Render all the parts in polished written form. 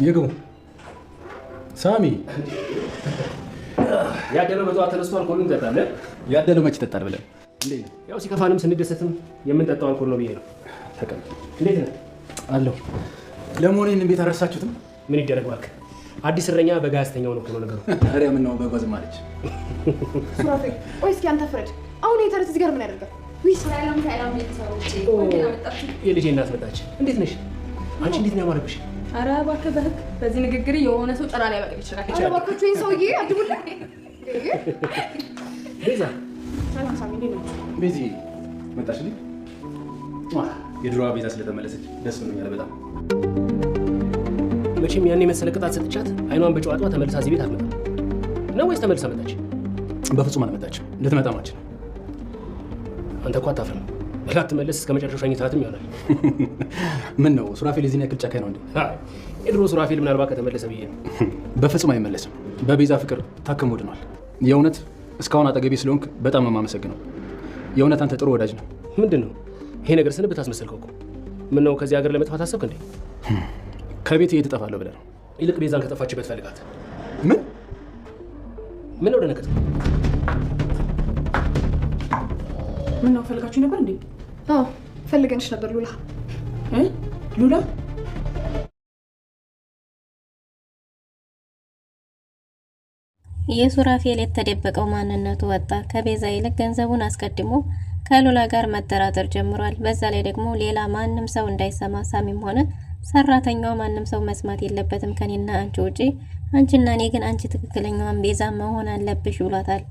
ይግቡ። ሳሚ ያደለው በጠዋት ተነስቶ አልኮል እንጠጣለን። ያደለው መች ይጠጣል ብለን እንዴ? ያው ሲከፋንም ስንደሰትም የምንጠጣው አልኮል ነው ብዬ ነው። ተቀመጥ። እንዴት ነህ? አለሁ። ለመሆኑ ይህን ቤት አልረሳችሁትም? ምን ይደረግ እባክህ፣ አዲስ እረኛ በጋ ያስተኛው ነው ነገሩ። ታዲያ ምነው በጓዝም አለች። ሱራፌ ቆይ እስኪ አንተ ፍረድ። አሁን የተረት እዚህ ጋር ምን ያደርጋል? ሰላም ቤተሰቦቼ፣ የልጄ እናት መጣች። እንዴት ነሽ? አንቺ እንዴት ነው ያማረብሽ? ኧረ እባክህ በህግ በዚህ ንግግር የሆነ ሰው ጠላ ላይ ያበቅል ይችላል። ኧረ እባካችሁ ይህን ሰውዬ አድቡልኝ። ቤዛ። ሰላም ሳሚ፣ እንዴት ነሽ? ቤዚ መጣሽልኝ? የድሮዋ ቤዛ ስለተመለሰች ደስ ብሎኛል በጣም። መቼም ያን የመሰለ ቅጣት ሰጥቻት አይኗን በጨዋቷ ተመልሳ እዚህ ቤት አትመጣም ነው ወይስ ተመልሳ መጣች? በፍጹም አልመጣችም። ልትመጣ ማችል። አንተ እኮ አታፍርም። ላትመለስ እስከ መጨረሻው ሸኝታትም ይሆናል። ምን ነው ሱራፌል የዚህን ያክል ጨካኝ ነው እንዴ? የድሮ ሱራፌል ምናልባት ከተመለሰ ብዬ ነው። በፍጹም አይመለስም። በቤዛ ፍቅር ታክሞ ድኗል። የእውነት እስካሁን አጠገቤ ስለሆንክ በጣም ነው የማመሰግነው። የእውነት አንተ ጥሩ ወዳጅ ነው። ምንድን ነው ይሄ ነገር? ስንብት አስመሰልከው እኮ። ምን ነው ከዚህ ሀገር ለመጥፋት አሰብክ እንዴ? ከቤት እየት እጠፋለሁ ብለህ ነው? ይልቅ ቤዛን ከጠፋችበት ፈልጋት። ምን ነው ደነገጥ? ምን ነው ፈልጋችሁ ነበር እንዴ? አዎ ፈልገንሽ ነበር ሉላ። ሉላ የሱራፌል የተደበቀው ማንነቱ ወጣ። ከቤዛ ይልቅ ገንዘቡን አስቀድሞ ከሉላ ጋር መጠራጠር ጀምሯል። በዛ ላይ ደግሞ ሌላ ማንም ሰው እንዳይሰማ ሳሚም ሆነ ሰራተኛው ማንም ሰው መስማት የለበትም ከኔና አንቺ ውጪ። አንቺና እኔ ግን አንቺ ትክክለኛዋን ቤዛ መሆን አለብሽ ብሏታል።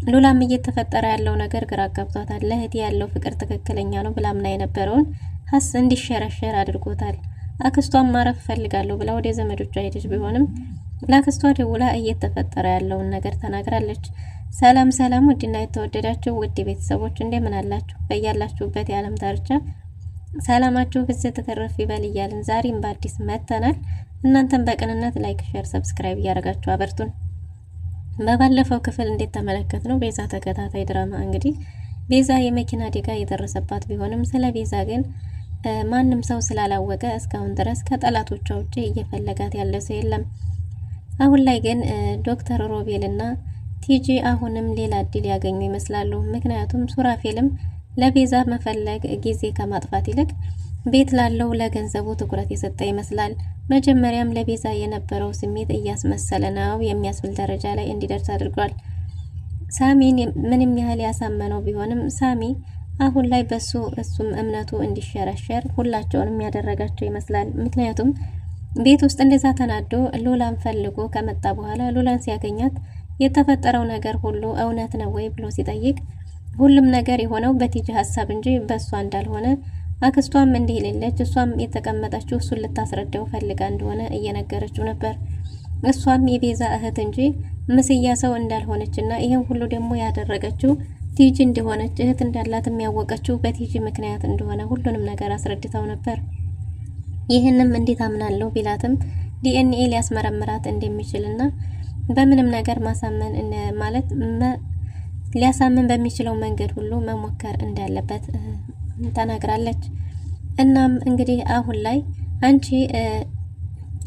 ሉላም እየተፈጠረ ያለው ነገር ግራ አጋብቷታል። ለእህቴ ያለው ፍቅር ትክክለኛ ነው ብላምና የነበረውን ሀስ እንዲሸረሸር አድርጎታል። አክስቷን ማረፍ ፈልጋለሁ ብላ ወደ ዘመዶቿ ሄደች። ቢሆንም ለአክስቷ ደውላ እየተፈጠረ ያለውን ነገር ተናግራለች። ሰላም ሰላም! ውድና የተወደዳችሁ ውድ ቤተሰቦች እንደምን አላችሁ? በያላችሁበት የዓለም ዳርቻ ሰላማችሁ ብዝት ተተረፍ ይበል እያልን ዛሬም በአዲስ መጥተናል። እናንተም በቅንነት ላይክ፣ ሼር፣ ሰብስክራይብ እያደረጋችሁ አበርቱን። በባለፈው ክፍል እንዴት ተመለከት ነው ቤዛ ተከታታይ ድራማ እንግዲህ ቤዛ የመኪና አደጋ የደረሰባት ቢሆንም ስለ ቤዛ ግን ማንም ሰው ስላላወቀ እስካሁን ድረስ ከጠላቶቿ ውጪ እየፈለጋት ያለ ሰው የለም። አሁን ላይ ግን ዶክተር ሮቤልና ቲጂ አሁንም ሌላ እድል ያገኙ ይመስላሉ። ምክንያቱም ሱራፌልም ለቤዛ መፈለግ ጊዜ ከማጥፋት ይልቅ ቤት ላለው ለገንዘቡ ትኩረት የሰጠ ይመስላል። መጀመሪያም ለቤዛ የነበረው ስሜት እያስመሰለ ነው የሚያስብል ደረጃ ላይ እንዲደርስ አድርጓል። ሳሚን ምንም ያህል ያሳመነው ቢሆንም ሳሚ አሁን ላይ እሱም እምነቱ እንዲሸረሸር ሁላቸውንም ያደረጋቸው ይመስላል። ምክንያቱም ቤት ውስጥ እንደዛ ተናዶ ሉላን ፈልጎ ከመጣ በኋላ ሉላን ሲያገኛት የተፈጠረው ነገር ሁሉ እውነት ነው ወይ ብሎ ሲጠይቅ ሁሉም ነገር የሆነው በቲጂ ሀሳብ እንጂ በእሷ እንዳልሆነ አክስቷም እንዲህ ሌለች እሷም የተቀመጠችው እሱን ልታስረዳው ፈልጋ እንደሆነ እየነገረችው ነበር። እሷም የቤዛ እህት እንጂ ምስያ ሰው እንዳልሆነችና ይሄን ሁሉ ደግሞ ያደረገችው ቲጂ እንደሆነች እህት እንዳላት የሚያወቀችው በቲጂ ምክንያት እንደሆነ ሁሉንም ነገር አስረድተው ነበር። ይህንም እንዴት አምናለሁ ቢላትም ዲኤንኤ ሊያስመረምራት እንደሚችልና በምንም ነገር ማሳመን ማለት ሊያሳምን በሚችለው መንገድ ሁሉ መሞከር እንዳለበት ተናግራለች። እናም እንግዲህ አሁን ላይ አንቺ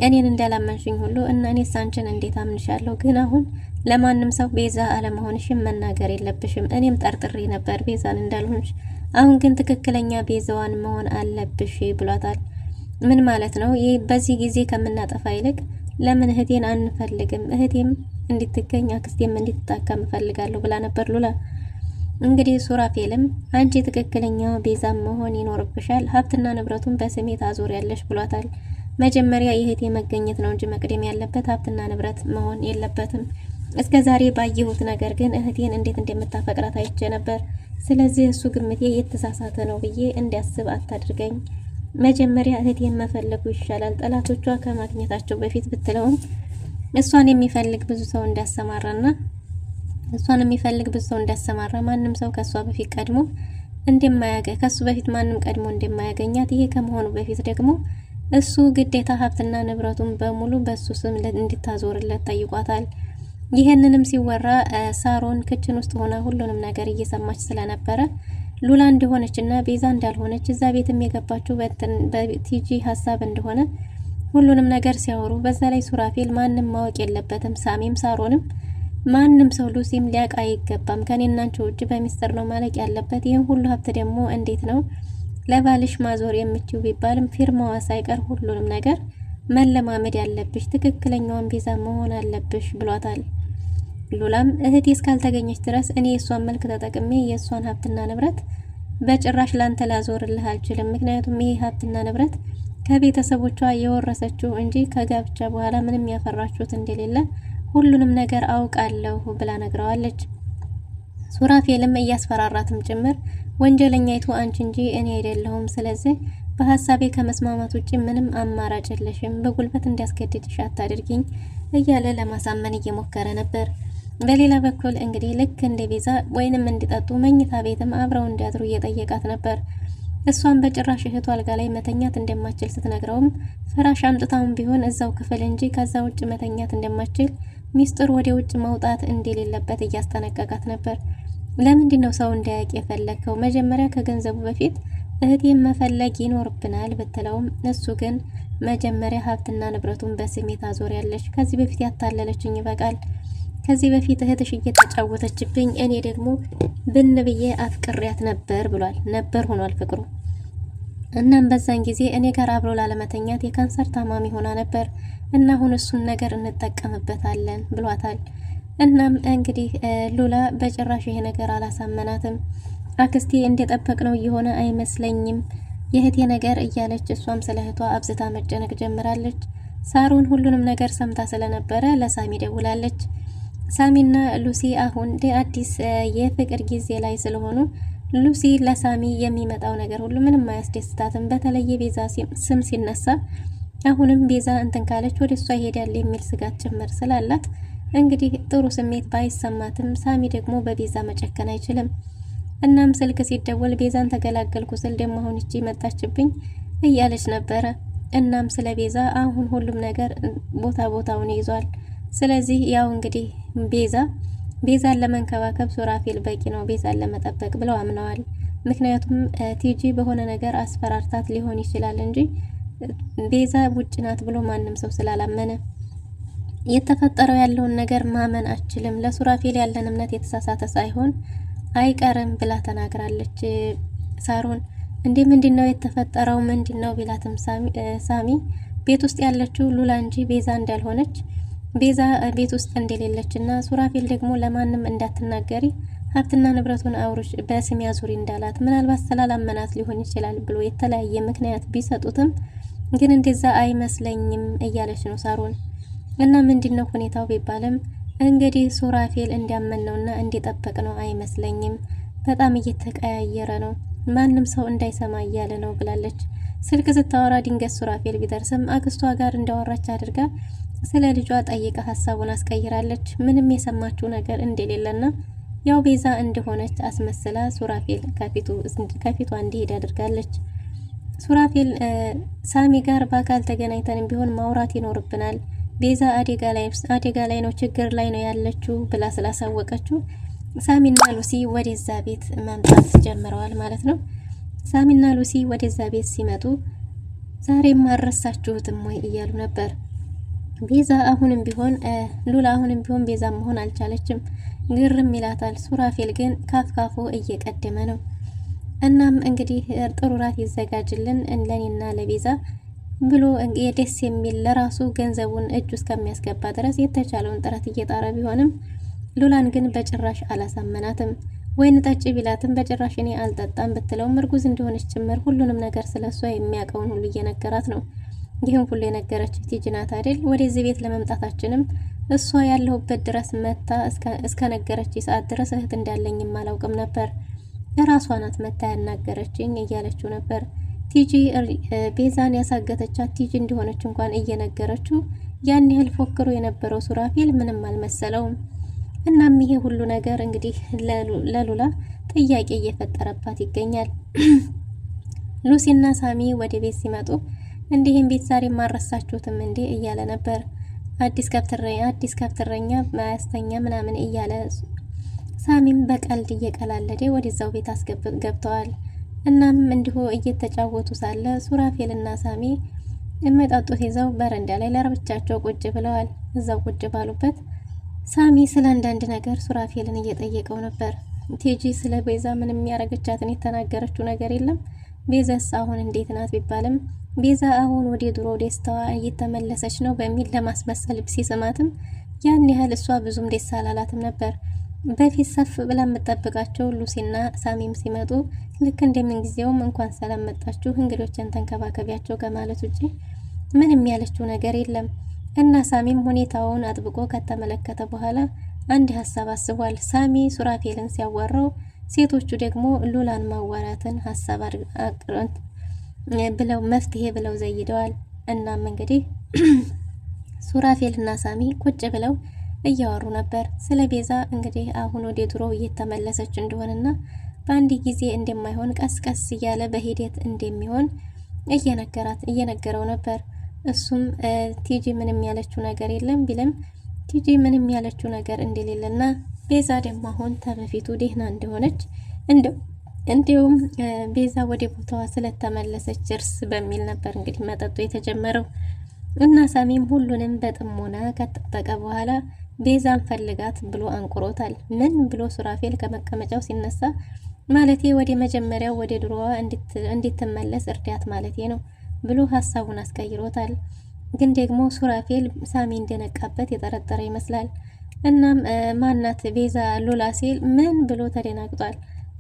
እኔን እንዳላመንሽኝ ሁሉ እና እኔስ አንቺን እንዴት አምንሻለሁ? ግን አሁን ለማንም ሰው ቤዛ አለመሆንሽም መናገር የለብሽም። እኔም ጠርጥሬ ነበር ቤዛን እንዳልሆንሽ። አሁን ግን ትክክለኛ ቤዛዋን መሆን አለብሽ ብሏታል። ምን ማለት ነው? ይህ በዚህ ጊዜ ከምናጠፋ ይልቅ ለምን እህቴን አንፈልግም? እህቴም እንድትገኝ አክስቴም እንድትታከም እፈልጋለሁ ብላ ነበር ሉላ። እንግዲህ ሱራፌልም አንቺ ትክክለኛ ቤዛ መሆን ይኖርብሻል፣ ሀብትና ንብረቱን በስሜ ታዞሪያለሽ ብሏታል። መጀመሪያ የእህቴ መገኘት ነው እንጂ መቅደም ያለበት ሀብትና ንብረት መሆን የለበትም። እስከ ዛሬ ባየሁት ነገር ግን እህቴን እንዴት እንደምታፈቅራት አይቼ ነበር። ስለዚህ እሱ ግምቴ የተሳሳተ ነው ብዬ እንዲያስብ አታድርገኝ። መጀመሪያ እህቴን መፈለጉ ይሻላል ጠላቶቿ ከማግኘታቸው በፊት ብትለውም እሷን የሚፈልግ ብዙ ሰው እንዳሰማራ ማንም ሰው ከሷ በፊት ቀድሞ ከሱ በፊት ማንም ቀድሞ እንደማያገኛት ይሄ ከመሆኑ በፊት ደግሞ እሱ ግዴታ ሀብትና ንብረቱን በሙሉ በሱ ስም እንድታዞርለት ጠይቋታል። ይሄንንም ሲወራ ሳሮን ክችን ውስጥ ሆና ሁሉንም ነገር እየሰማች ስለነበረ ሉላ እንደሆነችና ቤዛ እንዳልሆነች እዛ ቤትም የገባችው በቲጂ ሀሳብ እንደሆነ ሁሉንም ነገር ሲያወሩ፣ በዛ ላይ ሱራፌል ማንም ማወቅ የለበትም፣ ሳሚም ሳሮንም ማንም ሰው ሉሲም ሊያውቅ አይገባም፣ ከኔና አንቺ ውጭ በሚስጥር ነው ማለቅ ያለበት። ይህን ሁሉ ሀብት ደግሞ እንዴት ነው ለባልሽ ማዞር የምችው ቢባልም ፊርማዋ ሳይቀር ሁሉንም ነገር መለማመድ ያለብሽ፣ ትክክለኛውን ቤዛ መሆን አለብሽ ብሏታል። ሉላም እህቴ እስካልተገኘች ድረስ እኔ የእሷን መልክ ተጠቅሜ የእሷን ሀብትና ንብረት በጭራሽ ላንተ ላዞርልህ አልችልም። ምክንያቱም ይሄ ሀብትና ንብረት ከቤተሰቦቿ የወረሰችው እንጂ ከጋብቻ በኋላ ምንም ያፈራችሁት እንደሌለ ሁሉንም ነገር አውቃለሁ ብላ ነግረዋለች። ሱራፌልም እያስፈራራትም ጭምር ወንጀለኛይቱ አንቺ እንጂ እኔ አይደለሁም፣ ስለዚህ በሀሳቤ ከመስማማት ውጭ ምንም አማራጭ የለሽም፣ በጉልበት እንዲያስገድድሽ አታድርጊኝ እያለ ለማሳመን እየሞከረ ነበር። በሌላ በኩል እንግዲህ ልክ እንደ ቤዛ ወይንም እንዲጠጡ መኝታ ቤትም አብረው እንዲያድሩ እየጠየቃት ነበር። እሷን በጭራሽ እህቱ አልጋ ላይ መተኛት እንደማትችል ስትነግረውም ፍራሽ አምጥታውን ቢሆን እዛው ክፍል እንጂ ከዛ ውጭ መተኛት እንደማትችል ሚስጥር ወደ ውጭ መውጣት እንደሌለበት እያስጠነቀቃት ነበር። ለምንድን ነው ሰው እንዳያውቅ የፈለግከው? መጀመሪያ ከገንዘቡ በፊት እህቴን መፈለግ ይኖርብናል ብትለውም እሱ ግን መጀመሪያ ሀብትና ንብረቱን በስሜ ታዞሪያለሽ፣ ከዚህ በፊት ያታለለችኝ ይበቃል፣ ከዚህ በፊት እህትሽ እየተጫወተችብኝ እኔ ደግሞ ብን ብዬ አፍቅሪያት ነበር ብሏል። ነበር ሆኗል ፍቅሩ። እናም በዛን ጊዜ እኔ ጋር አብሮ ላለመተኛት የካንሰር ታማሚ ሆና ነበር እና አሁን እሱን ነገር እንጠቀምበታለን ብሏታል። እናም እንግዲህ ሉላ በጭራሽ ይሄ ነገር አላሳመናትም። አክስቴ እንደጠበቅነው እየሆነ አይመስለኝም የእህቴ ነገር እያለች እሷም ስለ እህቷ አብዝታ መጨነቅ ጀምራለች። ሳሩን ሁሉንም ነገር ሰምታ ስለነበረ ለሳሚ ደውላለች። ሳሚና ሉሲ አሁን አዲስ የፍቅር ጊዜ ላይ ስለሆኑ ሉሲ ለሳሚ የሚመጣው ነገር ሁሉ ምንም አያስደስታትም። በተለይ ቤዛ ስም ሲነሳ አሁንም ቤዛ እንትን ካለች ወደ እሷ ይሄዳል የሚል ስጋት ጭምር ስላላት እንግዲህ ጥሩ ስሜት ባይሰማትም ሳሚ ደግሞ በቤዛ መጨከን አይችልም። እናም ስልክ ሲደወል ቤዛን ተገላገልኩ ስል ደግሞ አሁን እቺ መጣችብኝ እያለች ነበረ። እናም ስለ ቤዛ አሁን ሁሉም ነገር ቦታውን ይዟል። ስለዚህ ያው እንግዲህ ቤዛን ለመንከባከብ ሱራፌል በቂ ነው ቤዛን ለመጠበቅ ብለው አምነዋል። ምክንያቱም ቲጂ በሆነ ነገር አስፈራርታት ሊሆን ይችላል እንጂ ቤዛ ውጭ ናት ብሎ ማንም ሰው ስላላመነ የተፈጠረው ያለውን ነገር ማመን አችልም። ለሱራፌል ያለን እምነት የተሳሳተ ሳይሆን አይቀርም ብላ ተናግራለች። ሳሮን እንዴ ምንድነው የተፈጠረው ምንድነው ቢላትም ሳሚ ቤት ውስጥ ያለችው ሉላ እንጂ ቤዛ እንዳልሆነች ቤዛ ቤት ውስጥ እንደሌለችና ሱራፌል ደግሞ ለማንም እንዳትናገሪ ሀብትና ንብረቱን አውሩሽ በስም ያዙሪ እንዳላት ምናልባት ስላላመናት ሊሆን ይችላል ብሎ የተለያየ ምክንያት ቢሰጡትም ግን እንደዛ አይመስለኝም እያለች ነው ሳሮን። እና ምንድነው ሁኔታው ቢባልም እንግዲህ ሱራፌል እንዲያመነውና እንዲጠበቅ ነው አይመስለኝም፣ በጣም እየተቀያየረ ነው፣ ማንም ሰው እንዳይሰማ እያለ ነው ብላለች። ስልክ ስታወራ ድንገት ሱራፌል ቢደርስም አክስቷ ጋር እንዳወራች አድርጋ ስለ ልጇ ጠይቃ ሀሳቡን አስቀይራለች። ምንም የሰማችው ነገር እንደሌለና ያው ቤዛ እንደሆነች አስመስላ ሱራፌል ከፊቷ እንዲሄድ አድርጋለች። ሱራፌል ሳሚ ጋር በአካል ተገናኝተን ቢሆን ማውራት ይኖርብናል፣ ቤዛ አደጋ ላይ ነው ችግር ላይ ነው ያለችው ብላ ስላሳወቀችው ሳሚና ሉሲ ወደዛ ቤት መምጣት ጀምረዋል ማለት ነው። ሳሚና ሉሲ ወደዛ ቤት ሲመጡ ዛሬም አልረሳችሁትም ወይ እያሉ ነበር። ቤዛ አሁንም ቢሆን ሉላ አሁንም ቢሆን ቤዛ መሆን አልቻለችም፣ ግርም ይላታል። ሱራፌል ግን ካፍካፎ እየቀደመ ነው። እናም እንግዲህ ጥሩ ራት ይዘጋጅልን ለኔና ለቤዛ ብሎ የደስ የሚል ለራሱ ገንዘቡን እጁ እስከሚያስገባ ድረስ የተቻለውን ጥረት እየጣረ ቢሆንም ሉላን ግን በጭራሽ አላሳመናትም። ወይን ጠጪ ቢላትም በጭራሽ እኔ አልጠጣም ብትለውም እርጉዝ እንደሆነች ጭምር ሁሉንም ነገር ስለሷ የሚያውቀውን ሁሉ እየነገራት ነው። ይህም ሁሉ የነገረች ቲጂ ናት አይደል? ወደዚህ ቤት ለመምጣታችንም እሷ ያለሁበት ድረስ መታ እስከ ነገረች ሰዓት ድረስ እህት እንዳለኝም አላውቅም ነበር፣ እራሷ ናት መታ ያናገረችኝ እያለችው ነበር። ቲጂ ቤዛን ያሳገተቻት ቲጂ እንደሆነች እንኳን እየነገረችው ያን ያህል ፎክሮ የነበረው ሱራፌል ምንም አልመሰለውም። እናም ይሄ ሁሉ ነገር እንግዲህ ለሉላ ጥያቄ እየፈጠረባት ይገኛል። ሉሲና ሳሚ ወደ ቤት ሲመጡ እንዲህም ቤት ዛሬ ማረሳችሁትም እንዴ እያለ ነበር። አዲስ ከብትረኛ ማያስተኛ ምናምን እያለ ሳሚም በቀልድ እየቀላለደ ወደዛው ቤት ገብተዋል። እናም እንዲሁ እየተጫወቱ ሳለ ሱራፌልና ሳሚ የሚጠጡት ይዘው በረንዳ ላይ ለብቻቸው ቁጭ ብለዋል። እዛው ቁጭ ባሉበት ሳሚ ስለ አንዳንድ ነገር ሱራፌልን እየጠየቀው ነበር። ቲጂ ስለ ቤዛ ምንም ያረገቻትን የተናገረችው ነገር የለም። ቤዛስ አሁን እንዴት ናት ቢባልም ቤዛ አሁን ወደ ድሮ ደስታዋ እየተመለሰች ነው በሚል ለማስመሰል ሲስማትም ያን ያህል እሷ ብዙም ደስ አላላትም ነበር። በፊት ሰፍ ብላ የምጠብቃቸው ሉሲና ሳሚም ሲመጡ ልክ እንደምንጊዜውም እንኳን ሰላም መጣችሁ እንግዶችን ተንከባከቢያቸው ከማለት ውጪ ምንም ያለችው ነገር የለም። እና ሳሚም ሁኔታውን አጥብቆ ከተመለከተ በኋላ አንድ ሀሳብ አስቧል። ሳሚ ሱራፌልን ሲያዋራው፣ ሴቶቹ ደግሞ ሉላን ማዋራትን ሀሳብ ብለው መፍትሄ ብለው ዘይደዋል። እናም እንግዲህ ሱራፌልና ሳሚ ቁጭ ብለው እያወሩ ነበር ስለ ቤዛ። እንግዲህ አሁን ወደ ድሮ እየተመለሰች እንደሆነና በአንድ ጊዜ እንደማይሆን ቀስቀስ እያለ በሂደት እንደሚሆን እየነገረው ነበር። እሱም ቲጂ ምንም ያለችው ነገር የለም ቢልም ቲጂ ምንም ያለችው ነገር እንደሌለና ቤዛ ደግሞ አሁን ተበፊቱ ደህና እንደሆነች እንዲሁም ቤዛ ወደ ቦታዋ ስለተመለሰች እርስ በሚል ነበር እንግዲህ መጠጡ የተጀመረው። እና ሳሚም ሁሉንም በጥሞና ከጠበቀ በኋላ ቤዛን ፈልጋት ብሎ አንቁሮታል። ምን ብሎ ሱራፌል ከመቀመጫው ሲነሳ ማለቴ ወደ መጀመሪያው ወደ ድሮዋ እንድትመለስ እርዳት ማለቴ ነው ብሎ ሀሳቡን አስቀይሮታል። ግን ደግሞ ሱራፌል ሳሚ እንደነቃበት የጠረጠረ ይመስላል። እናም ማናት ቤዛ ሉላ ሲል ምን ብሎ ተደናግጧል።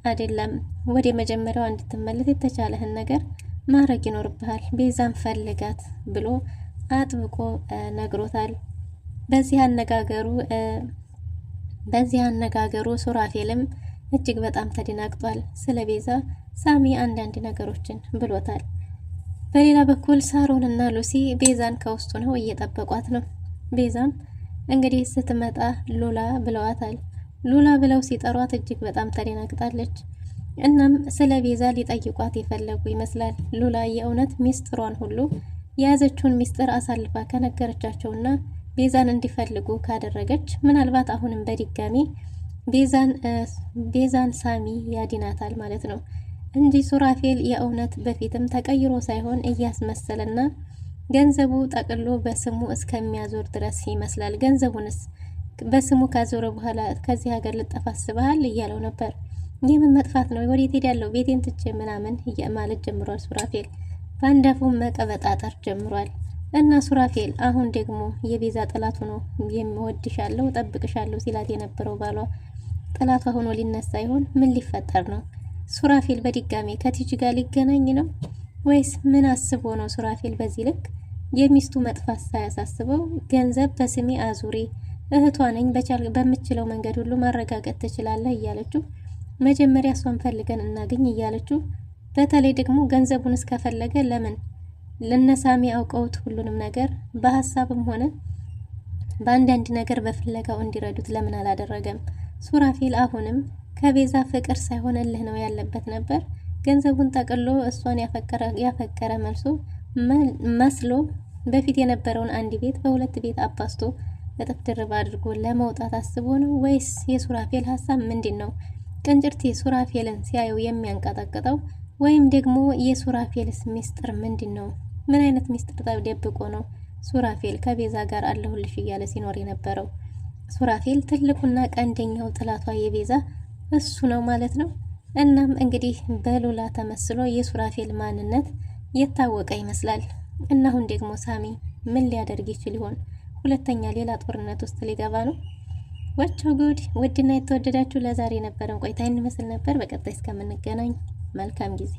አይደለም ወደ መጀመሪያው እንድትመለስ የተቻለህን ነገር ማድረግ ይኖርብሃል፣ ቤዛን ፈልጋት ብሎ አጥብቆ ነግሮታል። በዚህ አነጋገሩ ሱራፌልም እጅግ በጣም ተደናግጧል። ስለ ቤዛ ሳሚ አንዳንድ ነገሮችን ብሎታል። በሌላ በኩል ሳሮን እና ሉሲ ቤዛን ከውስጡ ነው እየጠበቋት ነው። ቤዛም እንግዲህ ስትመጣ ሉላ ብለዋታል። ሉላ ብለው ሲጠሯት እጅግ በጣም ተደናግጣለች። እናም ስለ ቤዛ ሊጠይቋት የፈለጉ ይመስላል። ሉላ የእውነት ሚስጥሯን ሁሉ የያዘችውን ሚስጥር አሳልፋ ከነገረቻቸውና ቤዛን እንዲፈልጉ ካደረገች ምናልባት አሁንም በድጋሚ ቤዛን ሳሚ ያድናታል ማለት ነው እንጂ ሱራፌል የእውነት በፊትም ተቀይሮ ሳይሆን እያስመሰለና ገንዘቡ ጠቅሎ በስሙ እስከሚያዞር ድረስ ይመስላል። ገንዘቡንስ በስሙ ካዞረ በኋላ ከዚህ ሀገር ልጠፋ አስበሃል እያለው ነበር። የምን መጥፋት ነው? ወዴት ሄዳለሁ? ቤቴን ትቼ ምናምን ማለት ጀምሯል ሱራፌል። በአንዳፉ መቀበጣጠር ጀምሯል። እና ሱራፌል አሁን ደግሞ የቤዛ ጠላት ሆኖ የሚወድሻለሁ ጠብቅሻለሁ ሲላት የነበረው ባሏ ጠላቷ ሆኖ ሊነሳ ይሆን? ምን ሊፈጠር ነው? ሱራፌል በድጋሚ ከቲጂ ጋር ሊገናኝ ነው ወይስ ምን አስቦ ነው? ሱራፌል በዚህ ልክ የሚስቱ መጥፋት ሳያሳስበው ገንዘብ በስሜ አዙሪ እህቷ ነኝ በምችለው መንገድ ሁሉ ማረጋገጥ ትችላለህ እያለችው መጀመሪያ እሷን ፈልገን እናገኝ እያለችው በተለይ ደግሞ ገንዘቡን እስከፈለገ ለምን ለነሳሚ አውቀውት ሁሉንም ነገር በሐሳብም ሆነ በአንዳንድ ነገር በፍለጋው እንዲረዱት ለምን አላደረገም? ሱራፌል አሁንም ከቤዛ ፍቅር ሳይሆን እልህ ነው ያለበት ነበር። ገንዘቡን ጠቅሎ እሷን ያፈቀረ መስሎ በፊት የነበረውን አንድ ቤት በሁለት ቤት አባስቶ እጥፍ ድርብ አድርጎ ለመውጣት አስቦ ነው ወይስ የሱራፌል ሀሳብ ምንድን ነው? ቅንጭርቴ ሱራፌልን ሲያየው የሚያንቀጠቅጠው ወይም ደግሞ የሱራፌልስ ሚስጥር ምንድን ነው? ምን አይነት ሚስጥር ደብቆ ነው ሱራፌል ከቤዛ ጋር አለሁልሽ እያለ ሲኖር የነበረው? ሱራፌል ትልቁና ቀንደኛው ጥላቷ የቤዛ እሱ ነው ማለት ነው። እናም እንግዲህ በሉላ ተመስሎ የሱራፌል ማንነት የታወቀ ይመስላል። እና አሁን ደግሞ ሳሚ ምን ሊያደርግ ይችል ይሆን? ሁለተኛ ሌላ ጦርነት ውስጥ ሊገባ ነው። ወቸው ጉድ! ውድና የተወደዳችሁ ለዛሬ የነበረን ቆይታ ይመስል ነበር። በቀጣይ እስከምንገናኝ መልካም ጊዜ